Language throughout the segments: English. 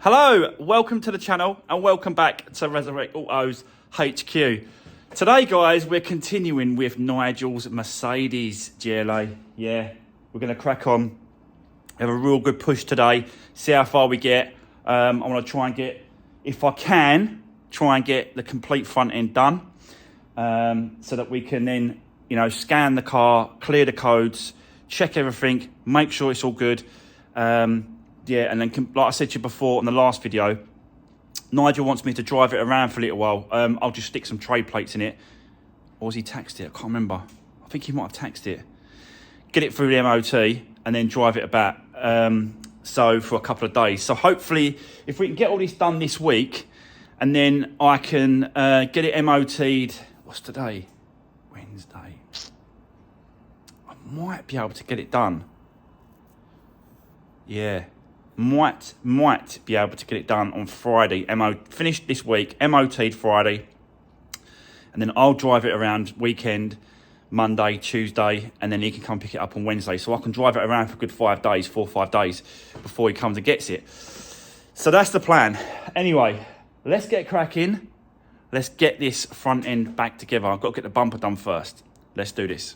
Hello, welcome to the channel and welcome back to Resurwreck Autos HQ. Today, guys, we're continuing with Nigel's Mercedes GLA. Yeah, we're going to crack on. Have a real good push today. See how far we get. I want to try and get, if I can, try and get the complete front end done, so that we can then, you know, scan the car, clear the codes, check everything, make sure it's all good. Yeah, and then, like I said to you before in the last video, Nigel wants me to drive it around for a little while. I'll just stick some tray plates in it. Or has he taxed it? I can't remember. I think he might have taxed it. Get it through the MOT and then drive it about. So for a couple of days. So hopefully, if we can get all this done this week, and then I can get it MOT'd. What's today? Wednesday. I might be able to get it done. Yeah. Might be able to get it done on Friday. Finished this week, MOT'd Friday, and then I'll drive it around weekend, Monday, Tuesday, and then he can come pick it up on Wednesday. So I can drive it around for a good 4 or 5 days before he comes and gets it. So that's the plan. Anyway, let's get cracking. Let's get this front end back together. I've got to get the bumper done first. Let's do this.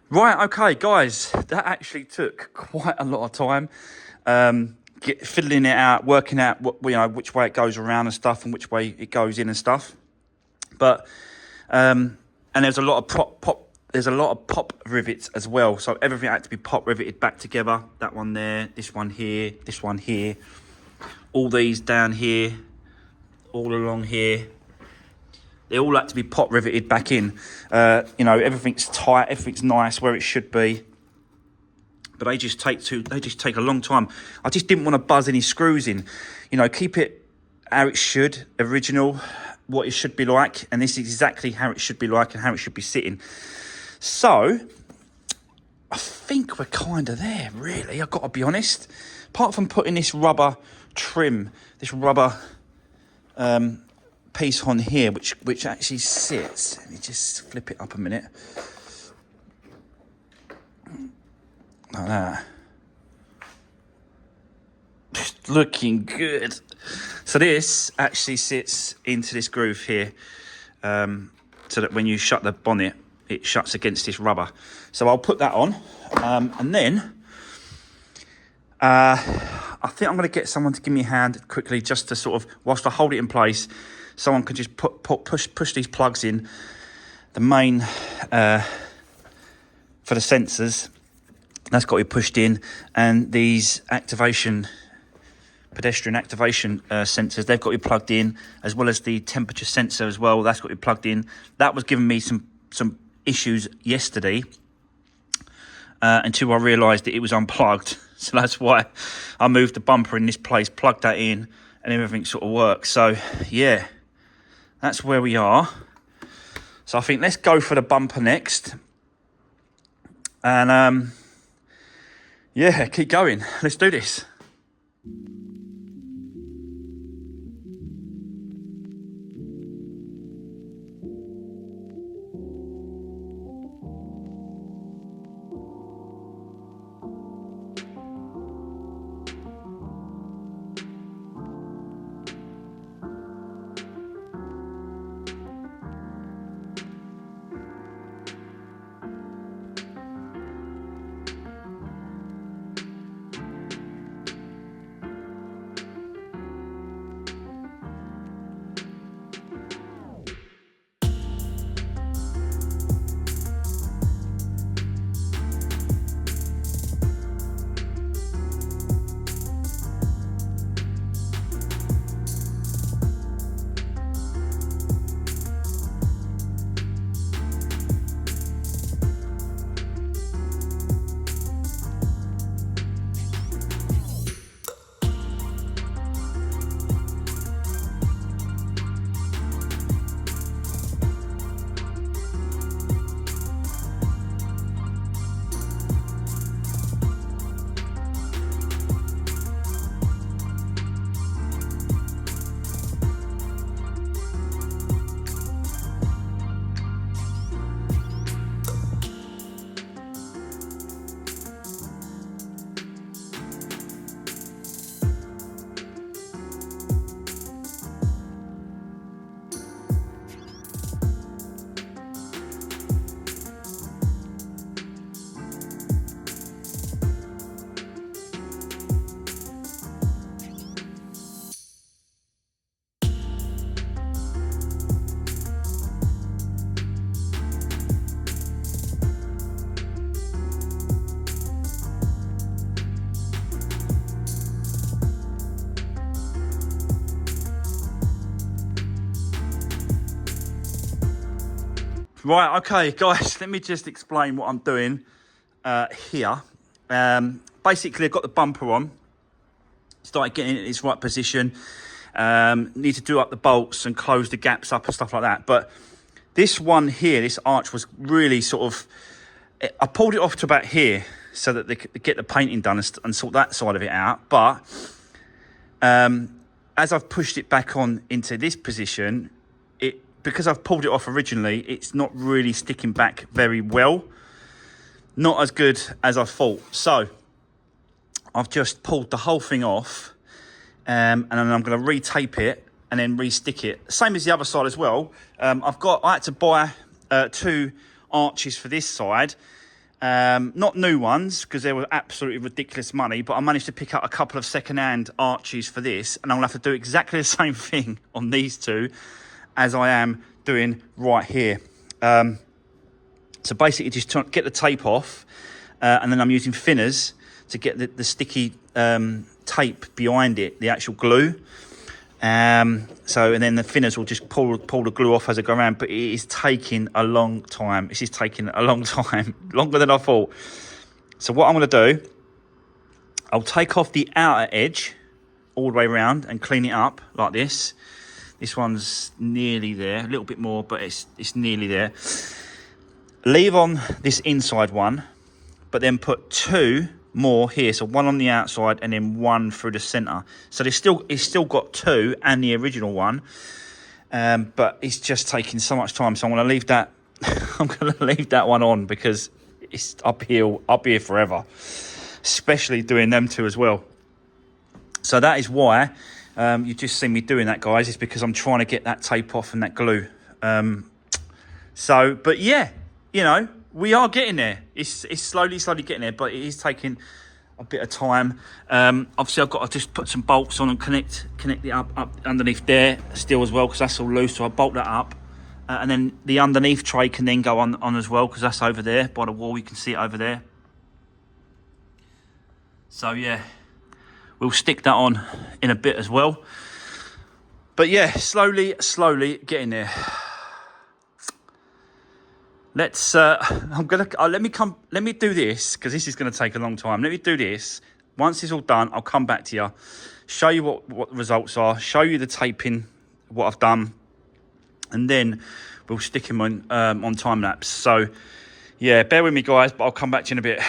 Right, okay, guys, that actually took quite a lot of time. Fiddling it out, working out what, you know, which way it goes around and stuff, and which way it goes in and stuff. But and there's a lot of pop rivets as well. So everything had to be pop riveted back together. That one there, this one here, all these down here, all along here. They all had to be pop riveted back in. You know, everything's tight, everything's nice where it should be. But they just take a long time. I just didn't want to buzz any screws in. You know, keep it how it should, original, what it should be like. And this is exactly how it should be like and how it should be sitting. So, I think we're kind of there, really. I've got to be honest. Apart from putting this rubber trim, this rubber piece on here, which actually sits. Let me just flip it up a minute. Like that. Just looking good. So this actually sits into this groove here, so that when you shut the bonnet, it shuts against this rubber. So I'll put that on, and then I think I'm going to get someone to give me a hand quickly, just to sort of, whilst I hold it in place, someone can just push these plugs in, the main for the sensors. That's got to be pushed in, and these pedestrian activation sensors, they've got to be plugged in, as well as the temperature sensor as well. That's got to be plugged in. That was giving me some issues yesterday, until I realised that it was unplugged. So that's why I moved the bumper in this place, plugged that in, and everything sort of works. So yeah, that's where we are. So I think let's go for the bumper next, and yeah, keep going. Let's do this. Right, okay, guys, let me just explain what I'm doing here. Basically, I've got the bumper on. Started getting it in its right position. Need to do up the bolts and close the gaps up and stuff like that. But this one here, this arch was really sort of... I pulled it off to about here so that they could get the painting done and sort that side of it out. But as I've pushed it back on into this position, because I've pulled it off originally, it's not really sticking back very well. Not as good as I thought. So I've just pulled the whole thing off, and then I'm going to retape it and then re-stick it. Same as the other side as well. I had to buy 2 arches for this side. Not new ones, because they were absolutely ridiculous money, but I managed to pick up a couple of second-hand arches for this, and I'm going to have to do exactly the same thing on these 2 as I am doing right here. So basically just trying to get the tape off, and then I'm using thinners to get the sticky tape behind it, the actual glue. And then the thinners will just pull the glue off as I go around, but it is taking a long time. This is taking a long time, longer than I thought. So what I'm going to do, I'll take off the outer edge all the way around and clean it up like this. This one's nearly there, a little bit more, but it's nearly there. Leave on this inside one, but then put 2 more here. So 1 on the outside and then 1 through the centre. So it's still got 2 and the original one, but it's just taking so much time. So I'm going to leave that. I'm going to leave that one on because it's up here forever, especially doing them 2 as well. So that is why. You just see me doing that, guys. It's because I'm trying to get that tape off and that glue. But yeah, you know, we are getting there. It's slowly getting there, but it is taking a bit of time. Obviously, I've got to just put some bolts on and connect it up underneath there still as well, because that's all loose. So I bolt that up, and then the underneath tray can then go on as well, because that's over there by the wall. You can see it over there. So yeah. We'll stick that on in a bit as well. But yeah, slowly getting there. Let's let me do this, because this is gonna take a long time. Let me do this. Once it's all done, I'll come back to you, show you what the results are, show you the taping, what I've done, and then we'll stick him on time lapse. So yeah, bear with me, guys, but I'll come back to you in a bit.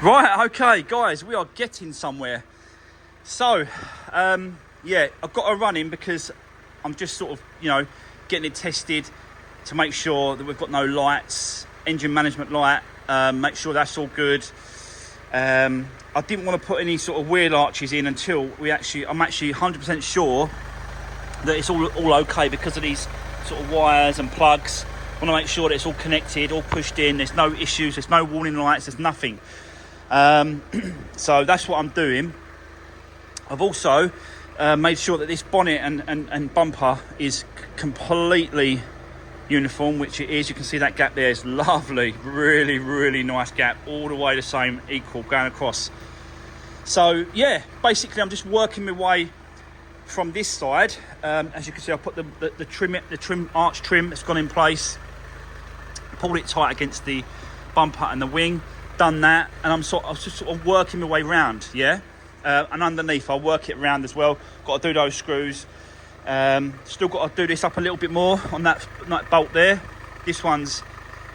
Right, okay, guys, we are getting somewhere. So, yeah, I've got to run in because I'm just sort of, you know, getting it tested, to make sure that we've got no lights, engine management light, make sure that's all good. I didn't want to put any sort of wheel arches in until I'm actually 100% sure that it's all okay because of these sort of wires and plugs. I want to make sure that it's all connected, all pushed in, there's no issues, there's no warning lights, there's nothing. So that's what I'm doing. I've also made sure that this bonnet and bumper is completely uniform, which it is. You can see that gap there is lovely, really, really nice gap, all the way the same, equal, going across. So yeah, basically I'm just working my way from this side. As you can see, I put the trim arch trim that's gone in place, pulled it tight against the bumper and the wing, done that, and I'm just sort of working my way round, yeah. And underneath I'll work it around as well. Got to do those screws. Still got to do this up a little bit more on that bolt there. This one's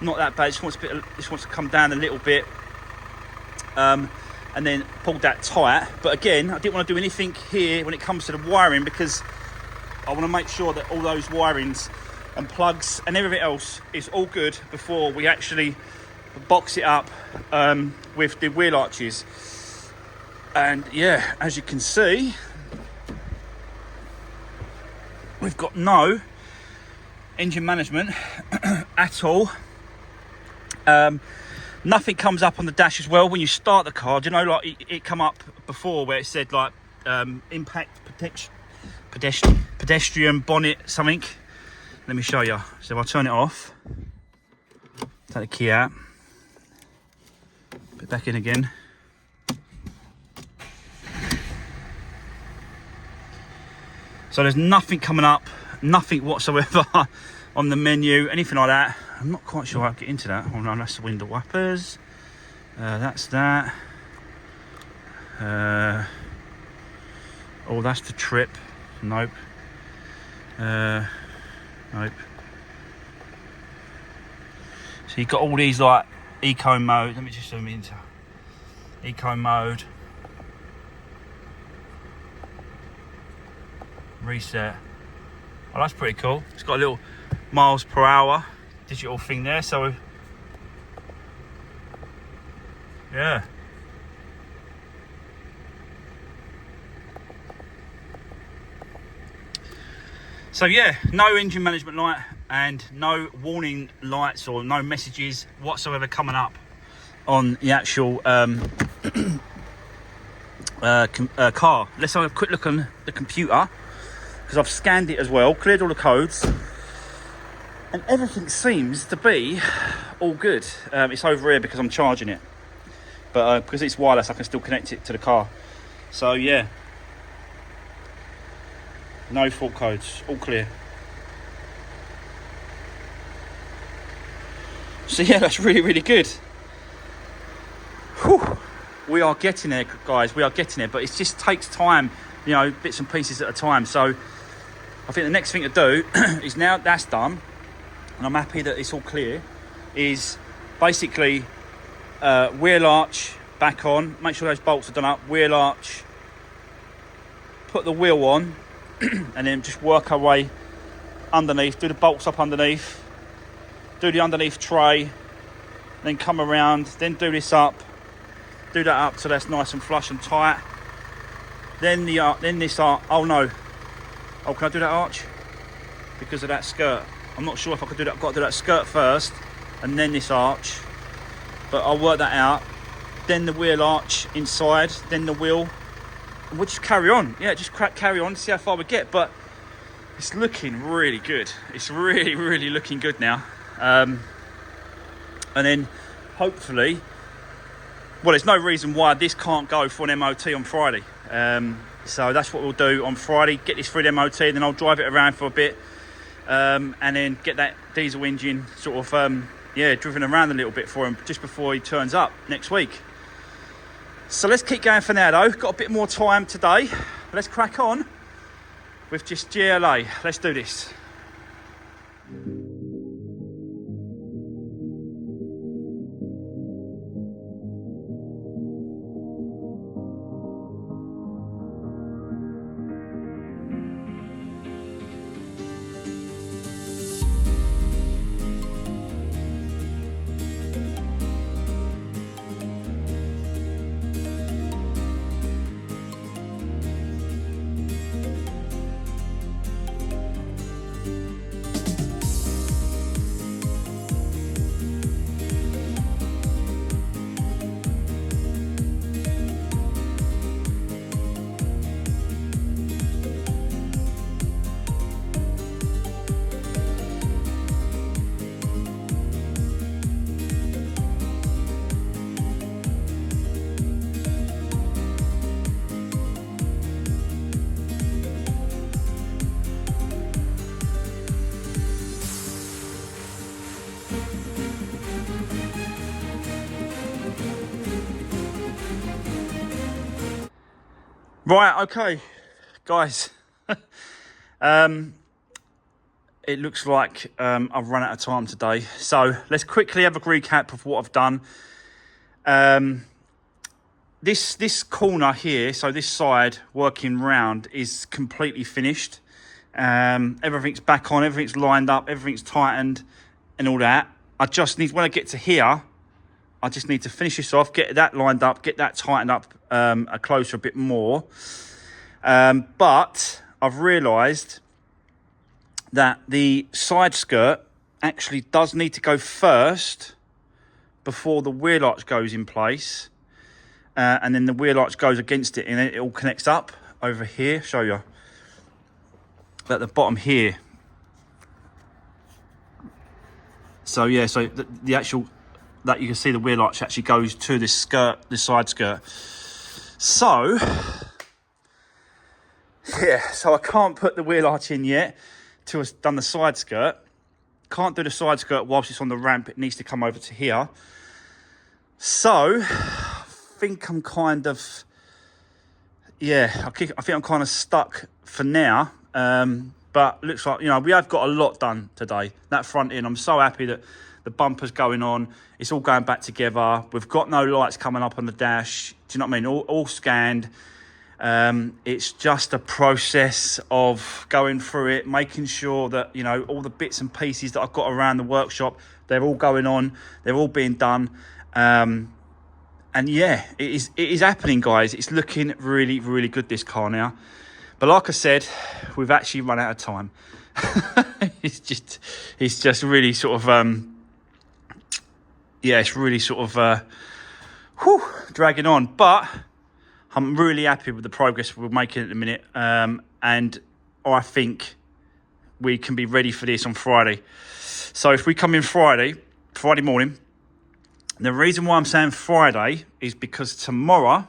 not that bad. This wants to come down a little bit, and then pull that tight. But again, I didn't want to do anything here when it comes to the wiring, because I want to make sure that all those wirings and plugs and everything else is all good before we actually box it up with the wheel arches. And yeah, as you can see, we've got no engine management at all. Nothing comes up on the dash as well when you start the car. Do you know, like it come up before where it said like impact pedestrian bonnet something. Let me show you. So if I turn it off, take the key out, put it back in again. So there's nothing coming up, nothing whatsoever on the menu, anything like that. I'm not quite sure how to get into that. Oh no, that's the window wipers. That's that. Oh, that's the trip. Nope. Nope. So you've got all these like eco mode. Let me just zoom into eco mode. Reset. Oh, that's pretty cool. It's got a little miles per hour digital thing there, so yeah. So yeah, no engine management light and no warning lights or no messages whatsoever coming up on the actual car. Let's have a quick look on the computer, because I've scanned it as well, cleared all the codes, and everything seems to be all good. It's over here because I'm charging it, but because it's wireless I can still connect it to the car. So yeah, no fault codes, all clear. So yeah, that's really, really good. Whew. We are getting there, guys, we are getting there, but it just takes time, you know, bits and pieces at a time. So I think the next thing to do is, now that's done and I'm happy that it's all clear, is basically wheel arch back on, make sure those bolts are done up, wheel arch, put the wheel on, and then just work our way underneath, do the bolts up underneath, do the underneath tray, then come around, then do this up, do that up so that's nice and flush and tight. Then this arch. Oh no. Oh, can I do that arch? Because of that skirt. I'm not sure if I could do that. I've got to do that skirt first and then this arch. But I'll work that out. Then the wheel arch inside, then the wheel. And we'll just carry on. Yeah, just carry on, see how far we get. But it's looking really good. It's really, really looking good now. And then hopefully, well, there's no reason why this can't go for an MOT on Friday. So that's what we'll do on Friday, get this through the MOT, then I'll drive it around for a bit, and then get that diesel engine sort of driven around a little bit for him just before he turns up next week. So let's keep going for now though. Got a bit more time today. Let's crack on with just GLA. Let's do this. Right, okay, guys. It looks like I've run out of time today. So let's quickly have a recap of what I've done. This corner here, so this side working round, is completely finished. Everything's back on, everything's lined up, everything's tightened and all that. I just need, when I get to here, I just need to finish this off, get that lined up, get that tightened up closer a bit more. But I've realised that the side skirt actually does need to go first before the wheel arch goes in place. And then the wheel arch goes against it and it all connects up over here. Show you at the bottom here. So yeah, so the actual, that you can see the wheel arch actually goes to this skirt, this side skirt. So yeah, so I can't put the wheel arch in yet till I've done the side skirt. Can't do the side skirt whilst it's on the ramp. It needs to come over to here. So I think I'm kind of, yeah, I think I'm kind of stuck for now. But looks like, you know, we have got a lot done today. That front end, I'm so happy that the bumper's going on. It's all going back together. We've got no lights coming up on the dash. Do you know what I mean? All scanned. It's just a process of going through it, making sure that, you know, all the bits and pieces that I've got around the workshop, they're all going on. They're all being done. And yeah, it is happening, guys. It's looking really, really good, this car now. But like I said, we've actually run out of time. It's just really sort of, yeah, it's really sort of, dragging on. But I'm really happy with the progress we're making at the minute. And I think we can be ready for this on Friday. So if we come in Friday morning, the reason why I'm saying Friday is because tomorrow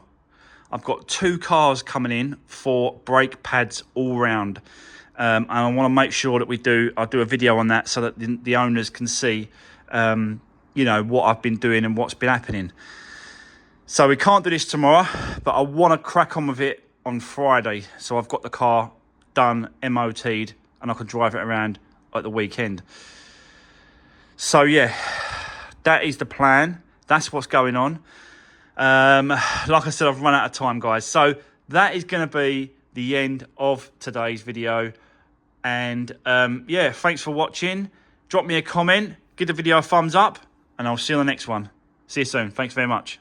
I've got 2 cars coming in for brake pads all round. And I want to make sure that I'll do a video on that so that the owners can see, you know, what I've been doing and what's been happening. So we can't do this tomorrow, but I want to crack on with it on Friday. So I've got the car done, MOT'd, and I can drive it around at the weekend. So yeah, that is the plan. That's what's going on. Like I said, I've run out of time, guys. So that is going to be the end of today's video. And yeah, thanks for watching. Drop me a comment, give the video a thumbs up, and I'll see you on the next one. See you soon. Thanks very much.